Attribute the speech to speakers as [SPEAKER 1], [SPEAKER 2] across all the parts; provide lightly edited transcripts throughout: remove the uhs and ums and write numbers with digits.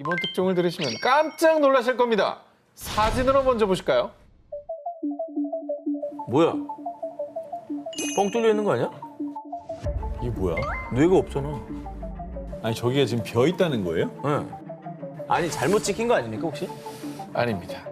[SPEAKER 1] 이번 특종을 들으시면 깜짝 놀라실 겁니다. 사진으로 먼저 보실까요?
[SPEAKER 2] 뭐야? 뻥 뚫려 있는 거 아니야?
[SPEAKER 3] 이게 뭐야?
[SPEAKER 2] 뇌가 없잖아.
[SPEAKER 3] 아니 저기가 지금 비어 있다는 거예요?
[SPEAKER 2] 응. 아니 잘못 찍힌 거 아닙니까 혹시?
[SPEAKER 1] 아닙니다.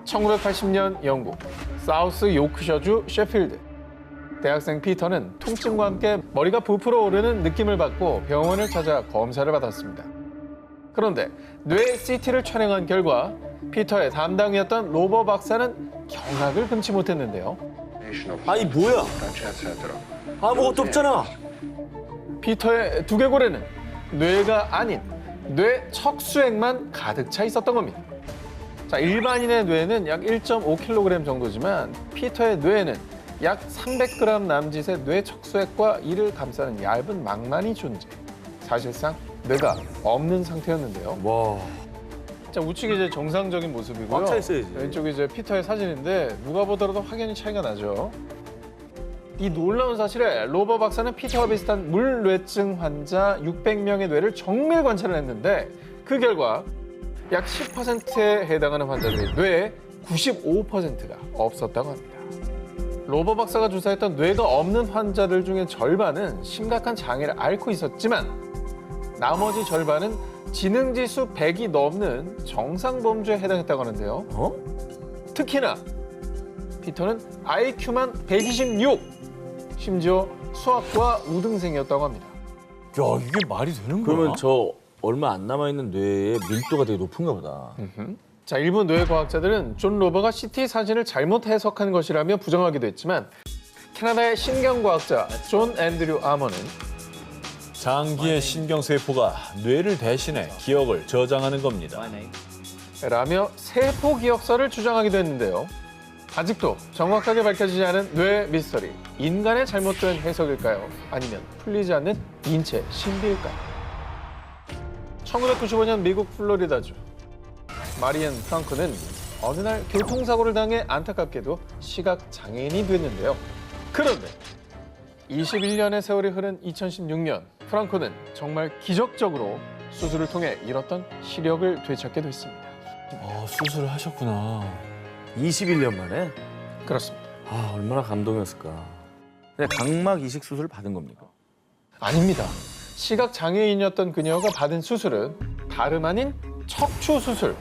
[SPEAKER 1] 1980년 영국 사우스 요크셔주 셰필드. 대학생 피터는 통증과 함께 머리가 부풀어 오르는 느낌을 받고 병원을 찾아 검사를 받았습니다. 그런데 뇌 CT를 촬영한 결과 피터의 담당이었던 로버 박사는 경악을 금치 못했는데요.
[SPEAKER 2] 아니 뭐야? 아무것도 없잖아.
[SPEAKER 1] 피터의 두개골에는 뇌가 아닌 뇌 척수액만 가득 차 있었던 겁니다. 자, 일반인의 뇌는 약 1.5kg 정도지만 피터의 뇌에는 약 300g 남짓의 뇌 척수액과 이를 감싸는 얇은 망만이 존재. 사실상 뇌가 없는 상태였는데요.
[SPEAKER 2] 와.
[SPEAKER 1] 자, 우측이 이제 정상적인 모습이고요.
[SPEAKER 2] 꽉 차 있어야지.
[SPEAKER 1] 왼쪽이 이제 피터의 사진인데 누가 보더라도 확연히 차이가 나죠. 이 놀라운 사실에 로버 박사는 피터와 비슷한 물뇌증 환자 600명의 뇌를 정밀 관찰을 했는데 그 결과 약 10%에 해당하는 환자들의 뇌에 95%가 없었다고 합니다. 로버 박사가 조사했던 뇌가 없는 환자들 중에 절반은 심각한 장애를 앓고 있었지만 나머지 절반은 지능지수 100이 넘는 정상범주에 해당했다고 하는데요. 특히나 피터는 IQ만 126! 심지어 수학과 우등생이었다고 합니다.
[SPEAKER 3] 야 이게 말이 되는 거야?
[SPEAKER 2] 그러면 저 얼마 안 남아있는 뇌의 밀도가 되게 높은가 보다.
[SPEAKER 1] 자, 일부 뇌과학자들은 존 로버가 CT 사진을 잘못 해석한 것이라며 부정하기도 했지만 캐나다의 신경과학자 존 앤드류 아머는
[SPEAKER 3] 장기의 신경세포가 뇌를 대신해 기억을 저장하는 겁니다.
[SPEAKER 1] 라며 세포 기억사를 주장하기도 했는데요. 아직도 정확하게 밝혀지지 않은 뇌 미스터리. 인간의 잘못된 해석일까요? 아니면 풀리지 않는 인체 신비일까요? 1995년 미국 플로리다주. 마리앤 프랑크는 어느 날 교통사고를 당해 안타깝게도 시각장애인이 됐는데요. 그런데 21년의 세월이 흐른 2016년 프랑크는 정말 기적적으로 수술을 통해 잃었던 시력을 되찾게 됐습니다.
[SPEAKER 3] 아 수술을 하셨구나.
[SPEAKER 2] 21년 만에?
[SPEAKER 1] 그렇습니다.
[SPEAKER 2] 아 얼마나 감동이었을까. 그냥 각막 이식 수술을 받은 겁니까?
[SPEAKER 1] 아닙니다. 시각장애인이었던 그녀가 받은 수술은 다름 아닌 척추 수술.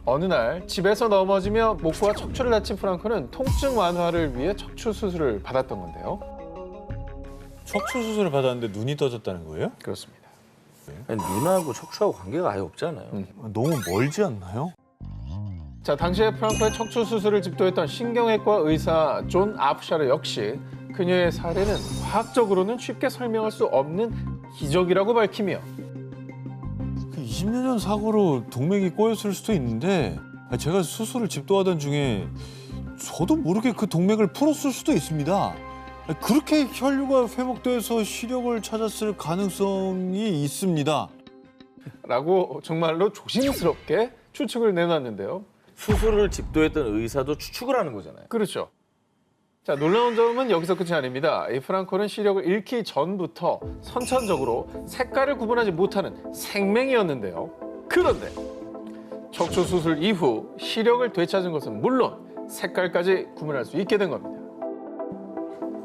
[SPEAKER 1] 어느 날 집에서 넘어지며 목과 척추를 다친 프랑크는 통증 완화를 위해 척추 수술을 받았던 건데요.
[SPEAKER 3] 척추 수술을 받았는데 눈이 떠졌다는 거예요?
[SPEAKER 1] 그렇습니다.
[SPEAKER 2] 아니, 눈하고 척추하고 관계가 아예 없잖아요.
[SPEAKER 3] 너무 멀지 않나요?
[SPEAKER 1] 자, 당시에 프랑크의 척추 수술을 집도했던 신경외과 의사 존 아프샤르 역시 그녀의 사례는 과학적으로는 쉽게 설명할 수 없는 기적이라고 밝히며
[SPEAKER 3] 그 20년 전 사고로 동맥이 꼬였을 수도 있는데 제가 수술을 집도하던 중에 저도 모르게 그 동맥을 풀었을 수도 있습니다. 그렇게 혈류가 회복돼서 시력을 찾았을 가능성이 있습니다.
[SPEAKER 1] 라고 정말로 조심스럽게 추측을 내놨는데요.
[SPEAKER 2] 수술을 집도했던 의사도 추측을 하는 거잖아요.
[SPEAKER 1] 그렇죠. 자, 놀라운 점은 여기서 끝이 아닙니다. 이 프랑코는 시력을 잃기 전부터 선천적으로 색깔을 구분하지 못하는 생맹이었는데요. 그런데 척추 수술 이후 시력을 되찾은 것은 물론 색깔까지 구분할 수 있게 된 겁니다.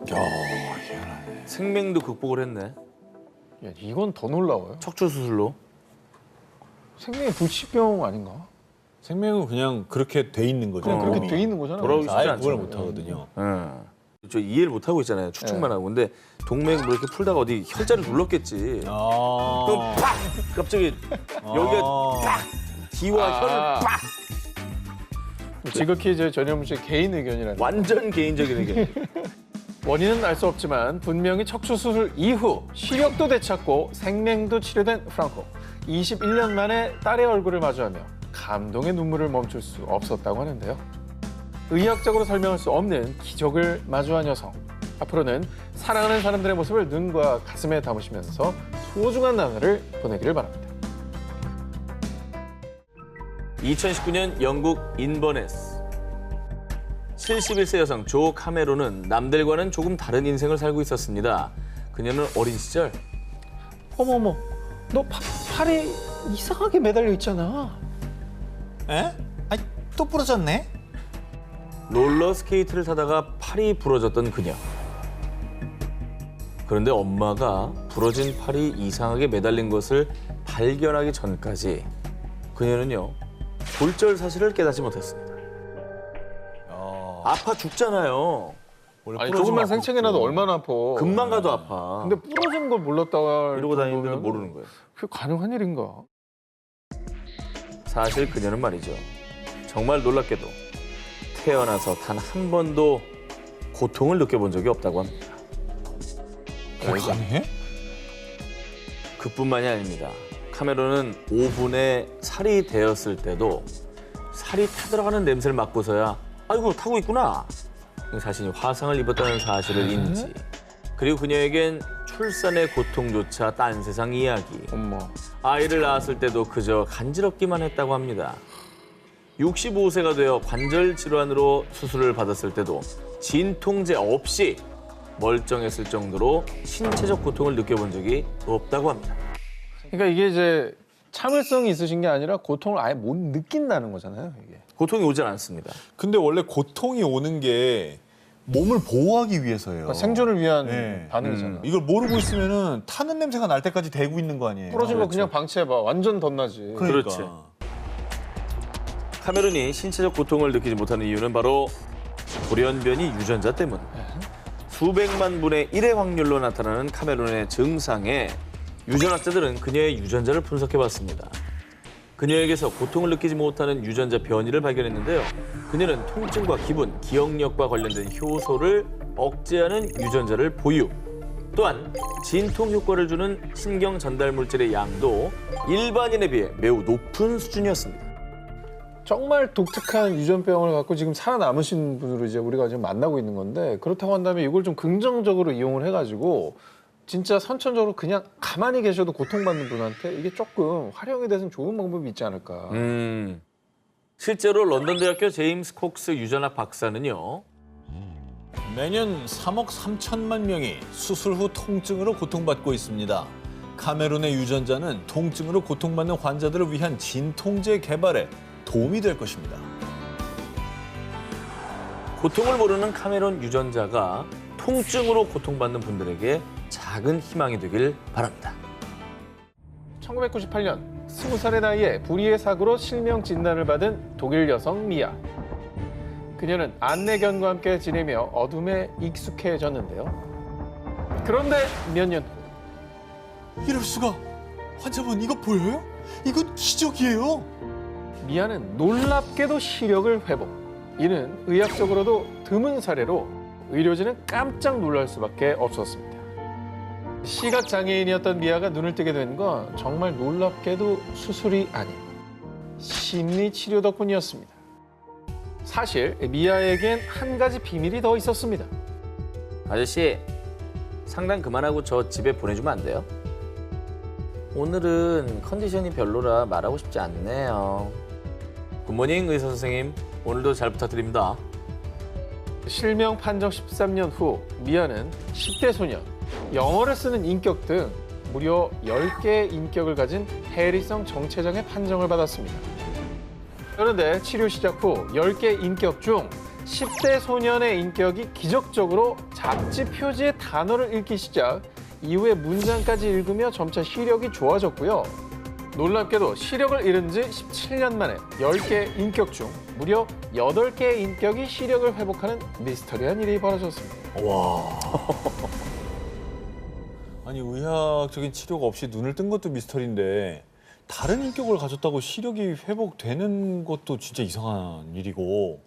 [SPEAKER 3] 희한하네.
[SPEAKER 2] 생맹도 극복을 했네.
[SPEAKER 1] 야, 이건 더 놀라워요.
[SPEAKER 2] 척추 수술로.
[SPEAKER 1] 생명이 불치병 아닌가?
[SPEAKER 3] 생명은 그냥 그렇게 돼 있는 거죠.
[SPEAKER 1] 그냥 그렇게
[SPEAKER 3] 몸이.
[SPEAKER 1] 돼 있는 거잖아요.
[SPEAKER 2] 돌아오기 쉽지
[SPEAKER 3] 아예
[SPEAKER 2] 않죠.
[SPEAKER 3] 구분을 못 하거든요.
[SPEAKER 2] 저 이해를 못 하고 있잖아요. 추측만 하고. 근데 동맥 뭐 이렇게 풀다가 어디 혈자를 눌렀겠지. 그럼 팍! 갑자기 여기가 팍! 기와 혈을 팍!
[SPEAKER 1] 지극히 제 전현무 씨의 개인 의견이라는.
[SPEAKER 2] 완전 개인적인 의견.
[SPEAKER 1] 원인은 알 수 없지만 분명히 척추 수술 이후 시력도 되찾고 생명도 치료된 프랑코. 21년 만에 딸의 얼굴을 마주하며 감동의 눈물을 멈출 수 없었다고 하는데요. 의학적으로 설명할 수 없는 기적을 마주한 여성. 앞으로는 사랑하는 사람들의 모습을 눈과 가슴에 담으시면서 소중한 나날을 보내기를 바랍니다.
[SPEAKER 2] 2019년 영국 인버네스. 71세 여성 조 카메론은 남들과는 조금 다른 인생을 살고 있었습니다. 그녀는 어린 시절
[SPEAKER 1] 어머머, 너 팔이 이상하게 매달려 있잖아.
[SPEAKER 3] 에? 아니, 또 부러졌네?
[SPEAKER 2] 롤러 스케이트를 타다가 팔이 부러졌던 그녀. 그런데 엄마가 부러진 팔이 이상하게 매달린 것을 발견하기 전까지 그녀는요, 골절 사실을 깨닫지 못했습니다. 아파 죽잖아요.
[SPEAKER 3] 원래
[SPEAKER 1] 아니
[SPEAKER 3] 부러지면
[SPEAKER 1] 조금만
[SPEAKER 3] 아프고.
[SPEAKER 1] 생채기나도 얼마나 아파.
[SPEAKER 2] 금방 가도 아파.
[SPEAKER 1] 근데 부러진 걸 몰랐다 할
[SPEAKER 2] 이러고 다니는데도
[SPEAKER 1] 정도면
[SPEAKER 2] 모르는 거예요.
[SPEAKER 1] 그게 가능한 일인가?
[SPEAKER 2] 사실 그녀는 말이죠. 정말 놀랍게도 태어나서 단 한 번도 고통을 느껴본 적이 없다고 합니다.
[SPEAKER 3] 그게 가능해?
[SPEAKER 2] 그뿐만이 아닙니다. 카메론은 오븐에 살이 데었을 때도 살이 타들어가는 냄새를 맡고서야 아이고 타고 있구나. 자신이 화상을 입었다는 사실을 인지. 그리고 그녀에겐 출산의 고통조차 딴 세상 이야기.
[SPEAKER 1] 엄마.
[SPEAKER 2] 아이를 낳았을 때도 그저 간지럽기만 했다고 합니다. 65세가 되어 관절 질환으로 수술을 받았을 때도 진통제 없이 멀쩡했을 정도로 신체적 고통을 느껴본 적이 없다고 합니다.
[SPEAKER 1] 그러니까 이게 이제 참을성이 있으신 게 아니라 고통을 아예 못 느낀다는 거잖아요, 이게.
[SPEAKER 2] 고통이 오진 않습니다.
[SPEAKER 3] 근데 원래 고통이 오는 게 몸을 보호하기 위해서예요.
[SPEAKER 1] 그러니까 생존을 위한
[SPEAKER 3] 네.
[SPEAKER 1] 반응이잖아.
[SPEAKER 3] 이걸 모르고 있으면은 타는 냄새가 날 때까지 대고 있는 거 아니에요?
[SPEAKER 1] 부러진 거
[SPEAKER 2] 그렇죠.
[SPEAKER 1] 그냥 방치해봐. 완전 덧나지.
[SPEAKER 3] 그러니까.
[SPEAKER 2] 그렇지. 카메론이 신체적 고통을 느끼지 못하는 이유는 바로 돌연변이 유전자 때문. 수백만 분의 1의 확률로 나타나는 카메론의 증상에 유전학자들은 그녀의 유전자를 분석해봤습니다. 그녀에게서 고통을 느끼지 못하는 유전자 변이를 발견했는데요. 그녀는 통증과 기분, 기억력과 관련된 효소를 억제하는 유전자를 보유. 또한 진통 효과를 주는 신경 전달 물질의 양도 일반인에 비해 매우 높은 수준이었습니다.
[SPEAKER 1] 정말 독특한 유전병을 갖고 지금 살아남으신 분으로 이제 우리가 지금 만나고 있는 건데 그렇다고 한다면 이걸 좀 긍정적으로 이용을 해가지고 진짜 선천적으로 그냥 가만히 계셔도 고통받는 분한테 이게 조금 활용이 돼서는 좋은 방법이 있지 않을까.
[SPEAKER 2] 실제로 런던대학교 제임스 콕스 유전학 박사는요.
[SPEAKER 3] 매년 3억 3천만 명이 수술 후 통증으로 고통받고 있습니다. 카메론의 유전자는 통증으로 고통받는 환자들을 위한 진통제 개발에 도움이 될 것입니다.
[SPEAKER 2] 고통을 모르는 카메론 유전자가 통증으로 고통받는 분들에게 작은 희망이 되길 바랍니다.
[SPEAKER 1] 1998년 20살의 나이에 불의의 사고로 실명 진단을 받은 독일 여성 미아. 그녀는 안내견과 함께 지내며 어둠에 익숙해졌는데요. 그런데 몇 년 후
[SPEAKER 3] 이럴 수가! 환자분 이거 보여요? 이건 기적이에요!
[SPEAKER 1] 미아는 놀랍게도 시력을 회복. 이는 의학적으로도 드문 사례로 의료진은 깜짝 놀랄 수밖에 없었습니다. 시각 장애인이었던 미아가 눈을 뜨게 된 건 정말 놀랍게도 수술이 아닌 심리 치료 덕분이었습니다. 사실 미아에겐 한 가지 비밀이 더 있었습니다.
[SPEAKER 2] 아저씨, 상담 그만하고 저 집에 보내주면 안 돼요? 오늘은 컨디션이 별로라 말하고 싶지 않네요. 굿모닝 의사 선생님, 오늘도 잘 부탁드립니다.
[SPEAKER 1] 실명 판정 13년 후 미아는 10대 소년, 영어를 쓰는 인격 등 무려 10개의 인격을 가진 해리성 정체장애 판정을 받았습니다. 그런데 치료 시작 후 10개 인격 중 10대 소년의 인격이 기적적으로 잡지 표지의 단어를 읽기 시작, 이후에 문장까지 읽으며 점차 시력이 좋아졌고요. 놀랍게도 시력을 잃은 지 17년 만에 10개 인격 중 무려 8개의 인격이 시력을 회복하는 미스터리한 일이 벌어졌습니다.
[SPEAKER 3] 와. 아니 의학적인 치료가 없이 눈을 뜬 것도 미스터리인데 다른 인격을 가졌다고 시력이 회복되는 것도 진짜 이상한 일이고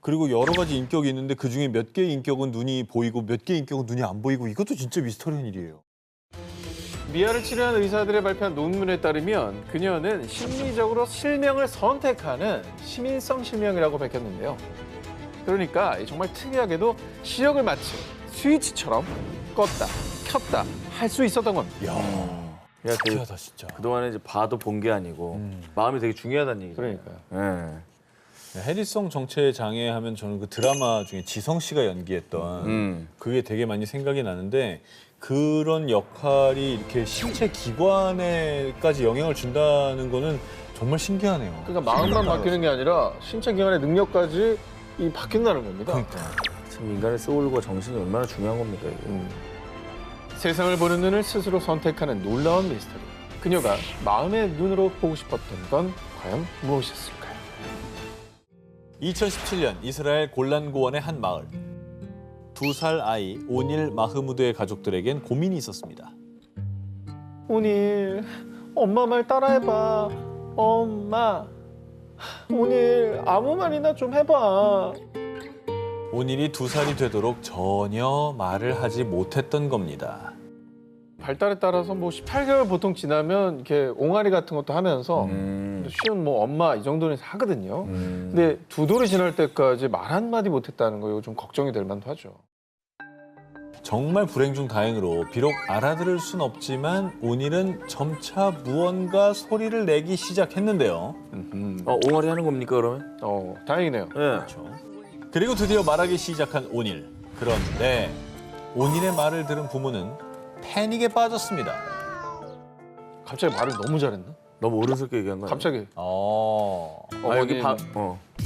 [SPEAKER 3] 그리고 여러 가지 인격이 있는데 그중에 몇 개의 인격은 눈이 보이고 몇 개의 인격은 눈이 안 보이고 이것도 진짜 미스터리한 일이에요.
[SPEAKER 1] 미아를 치료한 의사들의 발표한 논문에 따르면 그녀는 심리적으로 실명을 선택하는 시민성 실명이라고 밝혔는데요. 그러니까 정말 특이하게도 시력을 마치 스위치처럼 껐다, 켰다 할 수 있었던 겁니다.
[SPEAKER 3] 이야,
[SPEAKER 2] 야,
[SPEAKER 3] 특이하다 진짜.
[SPEAKER 2] 그동안에 이제 봐도 본 게 아니고 마음이 되게 중요하다는 얘기죠.
[SPEAKER 1] 그러니까요.
[SPEAKER 2] 예.
[SPEAKER 3] 해리성 정체 장애 하면 저는 그 드라마 중에 지성 씨가 연기했던 그게 되게 많이 생각이 나는데 그런 역할이 이렇게 신체 기관에까지 영향을 준다는 거는 정말 신기하네요.
[SPEAKER 1] 그러니까 마음만 바뀌는 게 아니라 신체 기관의 능력까지 이 바뀐다는 겁니다.
[SPEAKER 2] 참 인간의 소울과 정신이 얼마나 중요한 겁니까 이게.
[SPEAKER 1] 세상을 보는 눈을 스스로 선택하는 놀라운 미스터리. 그녀가 마음의 눈으로 보고 싶었던 건 과연 무엇이었을까요?
[SPEAKER 3] 2017년 이스라엘 골란 고원의 한 마을. 2살 아이 오닐 마흐무드의 가족들에겐 고민이 있었습니다.
[SPEAKER 1] 오닐, 엄마 말 따라해봐. 엄마, 오닐 아무 말이나 좀 해봐.
[SPEAKER 3] 오닐이 2살이 되도록 전혀 말을 하지 못했던 겁니다.
[SPEAKER 1] 발달에 따라서 뭐 18개월 보통 지나면 이렇게 옹알이 같은 것도 하면서 쉬운 뭐 엄마 이 정도는 하거든요. 근데 2돌이 지날 때까지 말 한마디 못했다는 거 이거 좀 걱정이 될 만도 하죠.
[SPEAKER 3] 정말 불행 중 다행으로 비록 알아들을 순 없지만 오닐은 점차 무언가 소리를 내기 시작했는데요.
[SPEAKER 2] 옹알이 하는 겁니까 그러면?
[SPEAKER 1] 다행이네요.
[SPEAKER 2] 예.
[SPEAKER 3] 그리고 드디어 말하기 시작한 오닐. 그런데 오닐의 말을 들은 부모는 패닉에 빠졌습니다.
[SPEAKER 1] 갑자기 말을 너무 잘했나?
[SPEAKER 2] 너무 어른스럽게 얘기한 거 아니야?
[SPEAKER 1] 갑자기
[SPEAKER 2] 여기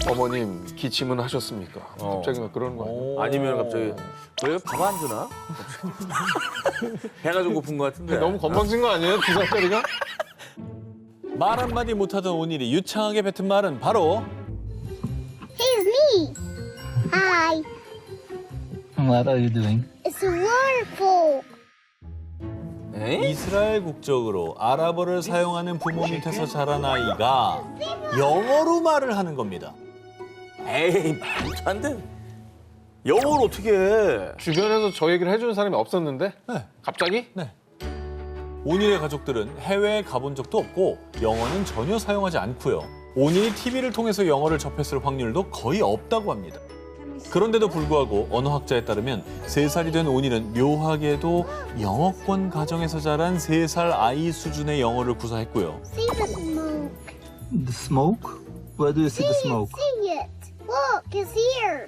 [SPEAKER 1] 어머님 기침은 하셨습니까? 갑자기 막 그러는 거 아니야?
[SPEAKER 2] 아니면 갑자기 왜 밥 안 주나? 배가 좀 고픈 것 같은데.
[SPEAKER 1] 너무 건방진 거 아니에요? 2살짜리가?
[SPEAKER 3] 말 한마디 못하던 오닐이 유창하게 뱉은 말은 바로
[SPEAKER 4] Here's me. Hi.
[SPEAKER 5] What are you doing?
[SPEAKER 4] It's wonderful.
[SPEAKER 2] 에이?
[SPEAKER 3] 이스라엘 국적으로 아랍어를 사용하는 부모 밑에서 자란 아이가 영어로 말을 하는 겁니다.
[SPEAKER 2] 에이 말도 안 돼. 영어를 어떻게 해?
[SPEAKER 1] 주변에서 저 얘기를 해주는 사람이 없었는데?
[SPEAKER 3] 네.
[SPEAKER 1] 갑자기?
[SPEAKER 3] 네. 오닐의 가족들은 해외에 가본 적도 없고 영어는 전혀 사용하지 않고요. 오닐이 TV를 통해서 영어를 접했을 확률도 거의 없다고 합니다. 그런데도 불구하고 언어학자에 따르면 3살이 된 오닐은 묘하게도 영어권 가정에서 자란 3살 아이 수준의 영어를 구사했고요.
[SPEAKER 4] See the smoke.
[SPEAKER 5] The smoke? Where do you see the smoke?
[SPEAKER 4] See it. Look, it's here.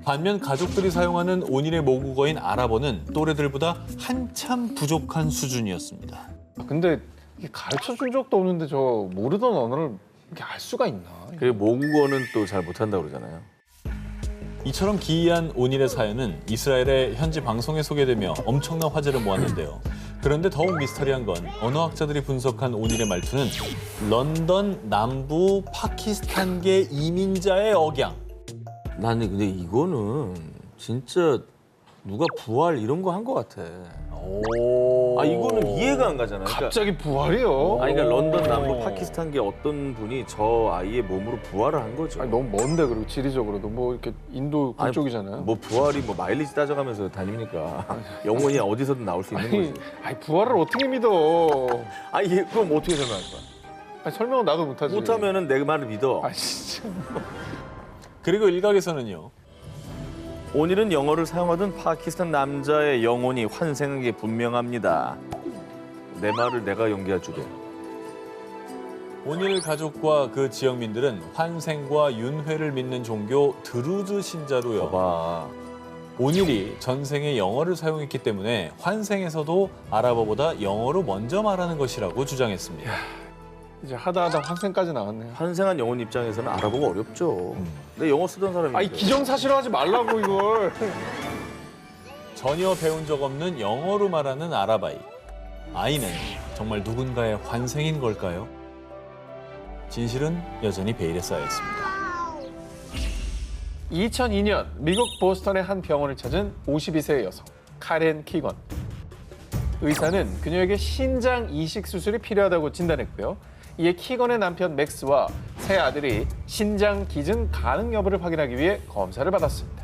[SPEAKER 3] 반면 가족들이 사용하는 오닐의 모국어인 아랍어는 또래들보다 한참 부족한 수준이었습니다.
[SPEAKER 1] 근데 이게 가르쳐 준 적도 없는데 저 모르던 언어를 이렇게 알 수가 있나?
[SPEAKER 2] 그리고 모국어는 또 잘 못한다고 그러잖아요.
[SPEAKER 3] 이처럼 기이한 오닐의 사연은 이스라엘의 현지 방송에 소개되며 엄청난 화제를 모았는데요. 그런데 더욱 미스터리한 건 언어학자들이 분석한 오닐의 말투는 런던 남부 파키스탄계 이민자의 억양.
[SPEAKER 2] 나는 근데 이거는 진짜 누가 부활 이런 거 한 것 같아. 아 이거는 이해가 안 가잖아요. 그러니까,
[SPEAKER 1] 갑자기 부활이요?
[SPEAKER 2] 아니 그러니까 런던 남부 파키스탄계 어떤 분이 저 아이의 몸으로 부활을 한 거죠.
[SPEAKER 1] 아니, 너무 먼데 그리고 지리적으로도 뭐 이렇게 인도
[SPEAKER 2] 아니,
[SPEAKER 1] 그쪽이잖아요.
[SPEAKER 2] 뭐 부활이 뭐 마일리지 따져가면서 다닙니까? 영원히 어디서든 나올 수 있는
[SPEAKER 1] 아니,
[SPEAKER 2] 거지.
[SPEAKER 1] 아니 부활을 어떻게 믿어?
[SPEAKER 2] 아니 그럼 어떻게 설명할 거야?
[SPEAKER 1] 아니, 설명은 나도 못하지.
[SPEAKER 2] 못하면은 내 말을 믿어.
[SPEAKER 1] 아 진짜.
[SPEAKER 3] 그리고 일각에서는요.
[SPEAKER 2] 오닐은 영어를 사용하던 파키스탄 남자의 영혼이 환생한 게 분명합니다. 내 말을 내가 연기해 주게.
[SPEAKER 3] 오닐 가족과 그 지역민들은 환생과 윤회를 믿는 종교 드루즈 신자로요.
[SPEAKER 2] 봐봐.
[SPEAKER 3] 오닐이 전생에 영어를 사용했기 때문에 환생에서도 아랍어보다 영어로 먼저 말하는 것이라고 주장했습니다.
[SPEAKER 1] 이제 하다 환생까지 나왔네요.
[SPEAKER 2] 환생한 영혼 입장에서는 알아보기 어렵죠. 근데 영어 쓰던 사람이
[SPEAKER 1] 아이 기정사실화하지 말라고 이걸.
[SPEAKER 3] 전혀 배운 적 없는 영어로 말하는 아랍아이. 아이는 정말 누군가의 환생인 걸까요? 진실은 여전히 베일에 쌓여 있습니다.
[SPEAKER 1] 2002년 미국 보스턴의 한 병원을 찾은 52세의 여성 카렌 키건. 의사는 그녀에게 신장 이식 수술이 필요하다고 진단했고요. 이에 키건의 남편 맥스와 새 아들이 신장 기증 가능 여부를 확인하기 위해 검사를 받았습니다.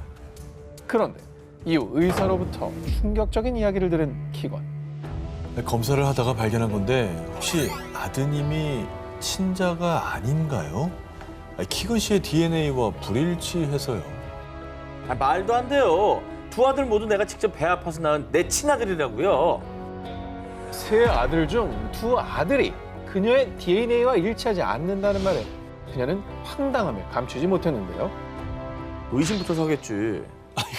[SPEAKER 1] 그런데 이후 의사로부터 충격적인 이야기를 들은 키건.
[SPEAKER 3] 검사를 하다가 발견한 건데 혹시 아드님이 친자가 아닌가요? 키건 씨의 DNA와 불일치해서요.
[SPEAKER 2] 아, 말도 안 돼요. 두 아들 모두 내가 직접 배 아파서 낳은 내 친아들이라고요.
[SPEAKER 1] 세 아들 중 두 아들이 그녀의 DNA와 일치하지 않는다는 말에 그녀는 황당함을 감추지 못했는데요.
[SPEAKER 2] 의심부터 서겠지.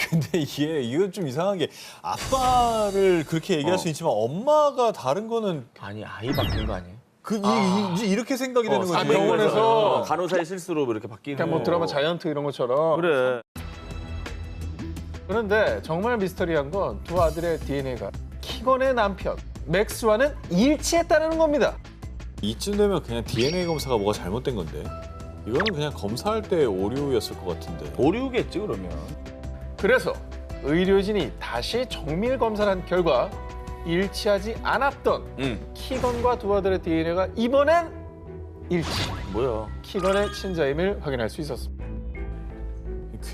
[SPEAKER 3] 근데 이건 좀 이상한 게 아빠를 그렇게 얘기할 수 있지만 엄마가 다른 거는
[SPEAKER 2] 아니 아이 바뀐 거 아니에요?
[SPEAKER 3] 이제 이렇게 생각이 되는 거지.
[SPEAKER 1] 병원에서
[SPEAKER 2] 간호사의 실수로 이렇게 바뀌는
[SPEAKER 1] 그냥 뭐 드라마 자이언트 이런 것처럼.
[SPEAKER 2] 그래.
[SPEAKER 1] 그런데 정말 미스터리한 건 두 아들의 DNA가 키건의 남편 맥스와는 일치했다는 겁니다.
[SPEAKER 3] 이쯤 되면 그냥 DNA 검사가 뭐가 잘못된 건데. 이거는 그냥 검사할 때 오류였을 것 같은데.
[SPEAKER 2] 오류겠지 그러면.
[SPEAKER 1] 그래서 의료진이 다시 정밀 검사를 한 결과 일치하지 않았던 키건과 두 아들의 DNA가 이번엔 일치.
[SPEAKER 2] 뭐야?
[SPEAKER 1] 키건의 친자임을 확인할 수 있었습니다.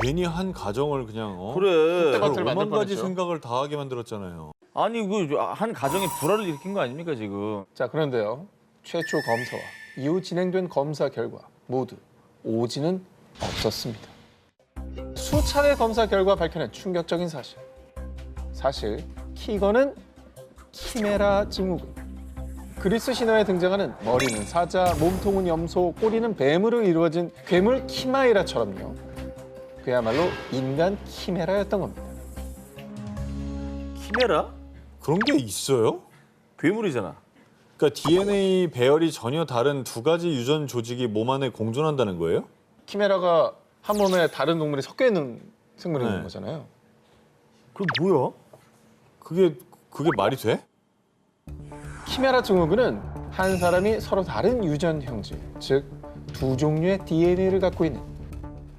[SPEAKER 3] 괜히 한 가정을 그냥
[SPEAKER 2] 그래.
[SPEAKER 1] 그때만
[SPEAKER 3] 오만
[SPEAKER 1] 만들
[SPEAKER 3] 가지
[SPEAKER 1] 뻔했죠.
[SPEAKER 3] 생각을 다 하게 만들었잖아요.
[SPEAKER 2] 아니 그 한 가정에 불화를 일으킨 거 아닙니까 지금?
[SPEAKER 1] 자, 그런데요. 최초 검사와 이후 진행된 검사 결과 모두 오지는 없었습니다. 수차례 검사 결과 밝혀낸 충격적인 사실. 사실 키건은 키메라 증후군. 그리스 신화에 등장하는 머리는 사자, 몸통은 염소, 꼬리는 뱀으로 이루어진 괴물 키마이라처럼요. 그야말로 인간 키메라였던 겁니다.
[SPEAKER 2] 키메라?
[SPEAKER 3] 그런 게 있어요?
[SPEAKER 2] 괴물이잖아.
[SPEAKER 3] 그러니까 DNA 배열이 전혀 다른 두 가지 유전 조직이 몸 안에 공존한다는 거예요?
[SPEAKER 1] 키메라가 한 몸에 다른 동물이 섞여 있는 생물인
[SPEAKER 3] 네.
[SPEAKER 1] 거잖아요.
[SPEAKER 2] 그 뭐야?
[SPEAKER 3] 그게 말이 돼?
[SPEAKER 1] 키메라 증후군은 한 사람이 서로 다른 유전 형질, 즉 두 종류의 DNA를 갖고 있는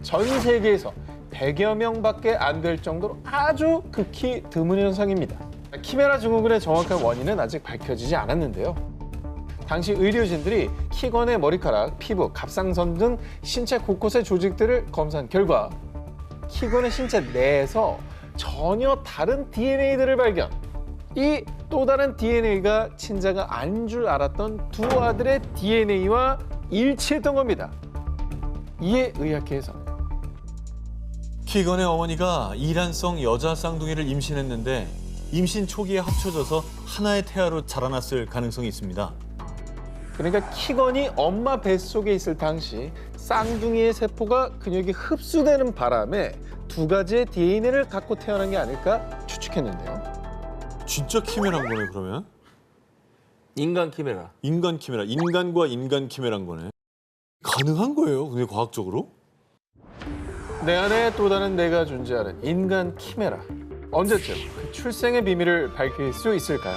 [SPEAKER 1] 전 세계에서 100여 명밖에 안 될 정도로 아주 극히 드문 현상입니다. 키메라 증후군의 정확한 원인은 아직 밝혀지지 않았는데요. 당시 의료진들이 키건의 머리카락, 피부, 갑상선 등 신체 곳곳의 조직들을 검사한 결과 키건의 신체 내에서 전혀 다른 DNA들을 발견. 이 또 다른 DNA가 친자가 아닌 줄 알았던 두 아들의 DNA와 일치했던 겁니다. 이에 의학계에서는
[SPEAKER 3] 키건의 어머니가 이란성 여자 쌍둥이를 임신했는데 임신 초기에 합쳐져서 하나의 태아로 자라났을 가능성이 있습니다.
[SPEAKER 1] 그러니까 키건이 엄마 뱃속에 있을 당시 쌍둥이의 세포가 근육이 흡수되는 바람에 두 가지의 DNA를 갖고 태어난 게 아닐까 추측했는데요.
[SPEAKER 3] 진짜 키메라인 거네 그러면?
[SPEAKER 2] 인간 키메라.
[SPEAKER 3] 인간 키메라, 인간과 인간 키메라인 거네. 가능한 거예요, 근데 과학적으로?
[SPEAKER 1] 내 안에 또 다른 내가 존재하는 인간 키메라. 언제쯤 그 출생의 비밀을 밝힐 수 있을까요?